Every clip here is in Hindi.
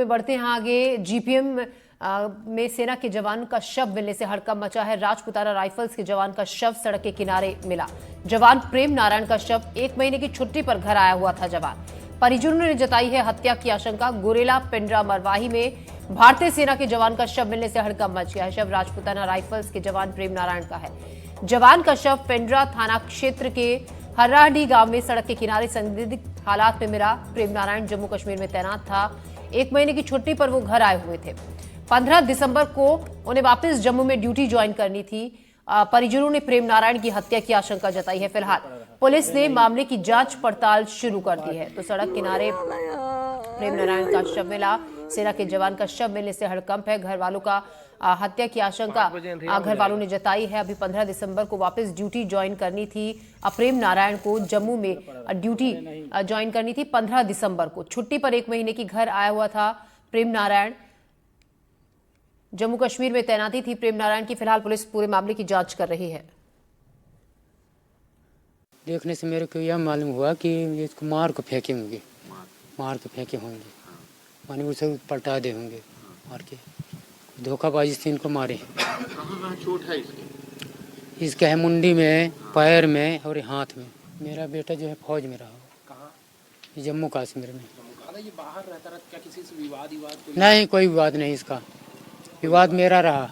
बढ़ते हैं आगे। जीपीएम में सेना के जवान का शव मिलने से हड़कंप मचा है। राजपुताना राइफल्स के जवान का शव सड़क के किनारे मिला। जवान प्रेम नारायण का शव 1 महीने की छुट्टी पर घर आया हुआ था। जवान परिजनों ने जताई है हत्या की आशंका। गोरेला पिंडरा मरवाही में भारतीय सेना के जवान का शव मिलने से हड़कंप मच गया है। शव राजपुताना राइफल्स के जवान प्रेम नारायण का है। जवान का शव पिंडरा थाना क्षेत्र के हर्राडी गांव में सड़क के किनारे संदिग्ध हालात में मिला। प्रेम नारायण जम्मू कश्मीर में तैनात था। 1 महीने की छुट्टी पर वो घर आए हुए थे। 15 दिसंबर को उन्हें वापस जम्मू में ड्यूटी ज्वाइन करनी थी। परिजनों ने प्रेम नारायण की हत्या की आशंका जताई है। फिलहाल पुलिस ने मामले की जांच पड़ताल शुरू कर दी है। तो सड़क किनारे प्रेम नारायण का शव मिला। सेना के जवान का शव मिलने से हड़कंप है। घर वालों का हत्या की आशंका घर वालों ने जताई है। अभी 15 दिसंबर को वापस ड्यूटी ज्वाइन करनी थी। प्रेम नारायण को जम्मू में ड्यूटी ज्वाइन करनी थी 15 दिसंबर को। छुट्टी पर 1 महीने की घर आया हुआ था प्रेम नारायण। जम्मू कश्मीर में तैनाती थी प्रेम नारायण की। फिलहाल पुलिस पूरे मामले की जांच कर रही है। देखने से मेरे को यह मालूम हुआ कि इसको मार के फेंके होंगे, माने उसे पलटा दे होंगे मार के। धोखाबाजी से इनको मारे। कहाँ चोट है इसके? इसका है मुंडी में, पैर में और हाथ में। मेरा बेटा जो है फौज में रहा। कहाँ? जम्मू कश्मीर में। ये बाहर रहता रहा, क्या किसी से विवाद नहीं, कोई विवाद नहीं। इसका विवाद मेरा रहा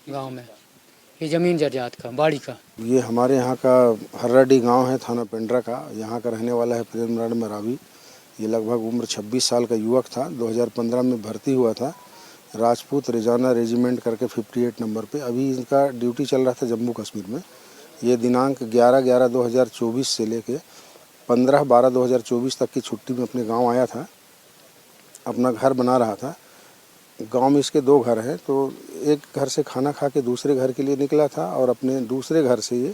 गांव में। ये जमीन जायदाद का, बाड़ी का। ये हमारे यहाँ का हर्राडी गांव है, थाना पिंडरा का। यहाँ का रहने वाला है प्रेम नारायण मरावी। ये लगभग उम्र 26 साल का युवक था। 2015 में भर्ती हुआ था राजपूत रेजाना रेजिमेंट करके 58 नंबर पे। अभी इनका ड्यूटी चल रहा था जम्मू कश्मीर में। ये दिनांक 11/11/2024 से लेके 15/12/2024 तक की छुट्टी में अपने गांव आया था। अपना घर बना रहा था। गांव में इसके 2 घर हैं, तो एक घर से खाना खा के दूसरे घर के लिए निकला था और अपने दूसरे घर से ये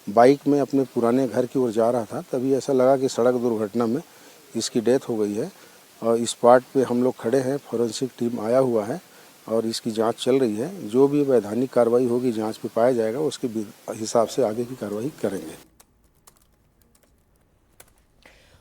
बाइक में अपने पुराने घर की ओर जा रहा था। तभी ऐसा लगा कि सड़क दुर्घटना में इसकी डेथ हो गई है और इस स्पॉट पे हम लोग खड़े हैं। फॉरेंसिक टीम आया हुआ है और इसकी जांच चल रही है। जो भी वैधानिक कार्रवाई होगी जांच पे पाया जाएगा, उसके हिसाब से आगे की कार्रवाई करेंगे।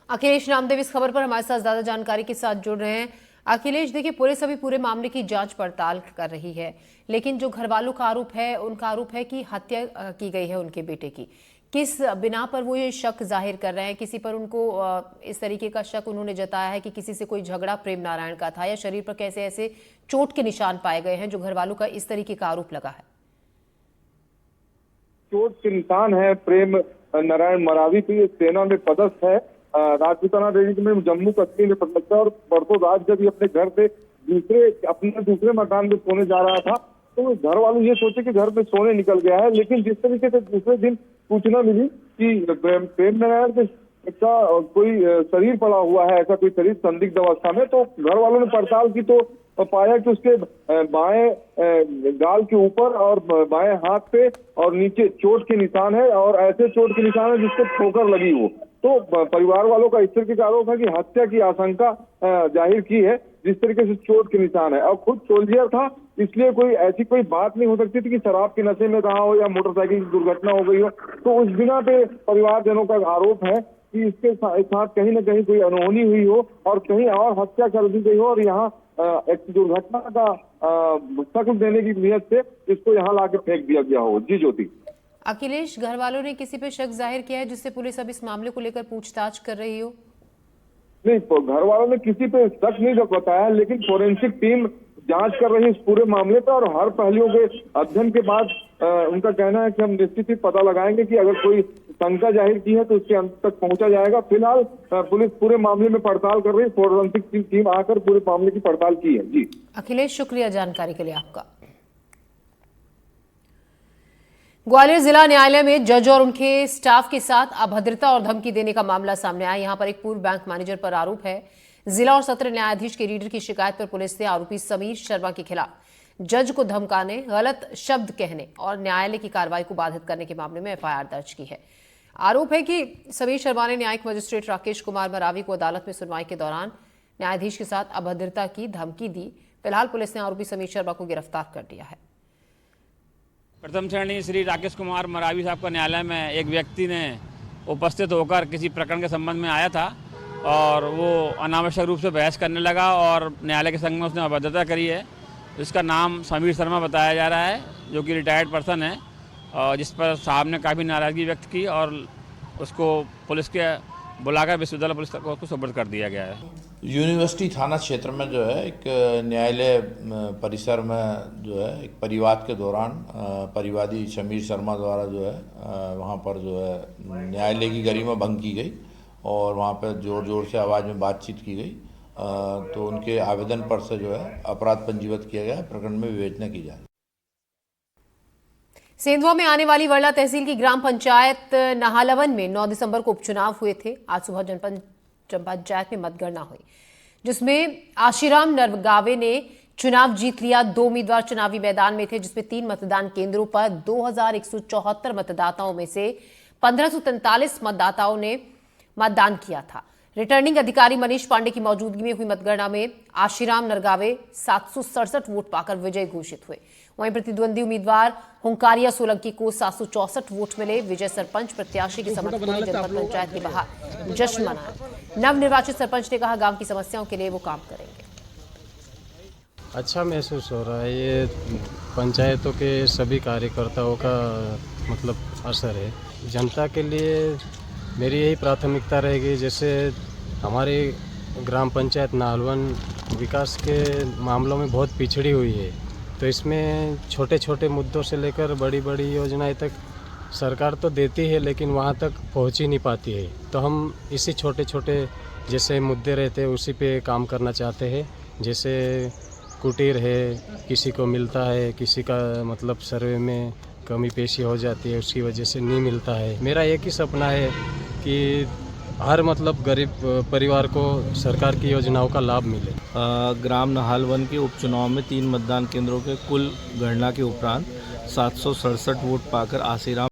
अखिलेश नामदेव इस खबर पर हमारे साथ ज्यादा जानकारी के साथ जुड़ रहे हैं। अखिलेश, देखिए पुलिस अभी पूरे मामले की जांच पड़ताल कर रही है, लेकिन जो घर वालों का आरोप है, उनका आरोप है कि हत्या की गई है उनके बेटे की। किस बिना पर वो ये शक जाहिर कर रहे हैं? किसी पर उनको इस तरीके का शक उन्होंने जताया है कि किसी से कोई झगड़ा प्रेम नारायण का था, या शरीर पर कैसे ऐसे चोट के निशान पाए गए हैं जो घर वालों का इस तरीके का आरोप लगा है? चोट के निशान है प्रेम नारायण मरावी की। सेना में पदस्थ है, राजपुताना रेजिमेंट में जम्मू कश्मीर में पदस्थ है। और परसों रात जब ये अपने घर से दूसरे मकान में सोने जा रहा था, तो घर वाले ये सोचे कि घर में सोने निकल गया है। लेकिन जिस तरीके से दूसरे दिन सूचना मिली कि प्रेम नारायण का कोई शरीर पड़ा हुआ है, ऐसा कोई शरीर संदिग्ध अवस्था में, तो घर वालों ने पड़ताल की तो पाया कि उसके बाएं गाल के ऊपर और बाएं हाथ पे और नीचे चोट के निशान है, और ऐसे चोट के निशान है जिसको ठोकर लगी हो। तो परिवार वालों का इस तरीके का आरोप है कि हत्या की आशंका जाहिर की है, जिस तरीके से चोट के निशान है। और खुद सोल्जियर था, इसलिए कोई ऐसी कोई बात नहीं हो सकती थी कि शराब के नशे में रहा हो या मोटरसाइकिल की दुर्घटना हो गई हो। तो उस बिना पे परिवारजनों का आरोप है कि इसके साथ कहीं न कहीं कोई अनहोनी हुई हो और कहीं और हत्या कर दी गई हो, और यहाँ एक दुर्घटना का शक्ल देने की नीयत से इसको यहाँ लाके फेंक दिया गया हो। जी ज्योति। अखिलेश, घर वालों ने किसी पे शक जाहिर किया है जिससे पुलिस अब इस मामले को लेकर पूछताछ कर रही हो? नहीं, तो घर वालों ने किसी पे शक नहीं बताया, लेकिन फोरेंसिक टीम जांच कर रही है इस पूरे मामले पर, और हर पहलुओं के अध्ययन के बाद उनका कहना है कि हम निश्चित ही पता लगाएंगे कि अगर कोई शंका जाहिर की है तो उसके अंत तक पहुंचा जाएगा। फिलहाल पुलिस पूरे मामले में पड़ताल कर रही है। फोरेंसिक टीम आकर पूरे मामले की पड़ताल की है। जी अखिलेश, शुक्रिया जानकारी के लिए आपका। ग्वालियर जिला न्यायालय में जज और उनके स्टाफ के साथ अभद्रता और धमकी देने का मामला सामने आया। यहां पर एक पूर्व बैंक मैनेजर पर आरोप है। जिला और सत्र न्यायाधीश के रीडर की शिकायत पर पुलिस ने आरोपी समीर शर्मा के खिलाफ जज को धमकाने, गलत शब्द कहने और न्यायालय की कार्रवाई को बाधित करने के मामले में एफआईआर दर्ज की है। आरोप है कि समीर शर्मा ने न्यायिक मजिस्ट्रेट राकेश कुमार मरावी को अदालत में सुनवाई के दौरान न्यायाधीश के साथ अभद्रता की धमकी दी। फिलहाल पुलिस ने आरोपी समीर शर्मा को गिरफ्तार कर लिया है। प्रथम श्रेणी श्री राकेश कुमार मरावी साहब का न्यायालय में एक व्यक्ति ने उपस्थित होकर किसी प्रकरण के संबंध में आया था और वो अनावश्यक रूप से बहस करने लगा और न्यायालय के संग में उसने अभद्रता करी है। इसका नाम समीर शर्मा बताया जा रहा है, जो कि रिटायर्ड पर्सन है, और जिस पर साहब ने काफ़ी नाराज़गी व्यक्त की और उसको पुलिस के बुलाकर विश्वविद्यालय पुलिस को सुपुर्द कर दिया गया है। यूनिवर्सिटी थाना क्षेत्र में जो है एक न्यायालय परिसर में जो है एक परिवाद के दौरान परिवादी समीर शर्मा द्वारा जो है वहाँ पर जो है न्यायालय की गरिमा भंग की गई और वहाँ पर ज़ोर ज़ोर से आवाज़ में बातचीत की गई। तो उनके आवेदन पर से जो है अपराध पंजीबद्ध किया गया, प्रकरण में विवेचना की जा रही है। सेंधवा में आने वाली वर्ला तहसील की ग्राम पंचायत नहालवन में 9 दिसंबर को उपचुनाव हुए थे। आज सुबह जनपद पंचायत में मतगणना हुई, जिसमें आशीराम नरगावे ने चुनाव जीत लिया। 2 उम्मीदवार चुनावी मैदान में थे, जिसमें 3 मतदान केंद्रों पर 2174 मतदाताओं में से 1543 मतदाताओं ने मतदान किया था। रिटर्निंग अधिकारी मनीष पांडे की मौजूदगी में हुई मतगणना में आशीराम नरगावे 767 वोट पाकर विजयी घोषित हुए। वहीं प्रतिद्वंदी उम्मीदवार हुंकारिया सोलंकी को 764 वोट मिले। विजय सरपंच प्रत्याशी के समर्थकों ने जनपद पंचायत के बाहर जश्न मनाया। नवनिर्वाचित सरपंच ने कहा, गांव की समस्याओं के लिए वो काम करेंगे। अच्छा महसूस हो रहा है। ये पंचायतों के सभी कार्यकर्ताओं का मतलब असर है। जनता के लिए मेरी यही प्राथमिकता रहेगी, जैसे हमारी ग्राम पंचायत नाहलवन विकास के मामलों में बहुत पिछड़ी हुई है, तो इसमें छोटे छोटे मुद्दों से लेकर बड़ी बड़ी योजनाएं तक सरकार तो देती है, लेकिन वहाँ तक पहुँच ही नहीं पाती है। तो हम इसी छोटे छोटे जैसे मुद्दे रहते हैं उसी पे काम करना चाहते हैं। जैसे कुटीर है, किसी को मिलता है, किसी का मतलब सर्वे में कमी पेशी हो जाती है, उसकी वजह से नहीं मिलता है। मेरा एक ही सपना है कि हर मतलब गरीब परिवार को सरकार की योजनाओं का लाभ मिले। ग्राम नहालवन के उपचुनाव में 3 मतदान केंद्रों के कुल गणना के उपरांत 767 वोट पाकर आशीराम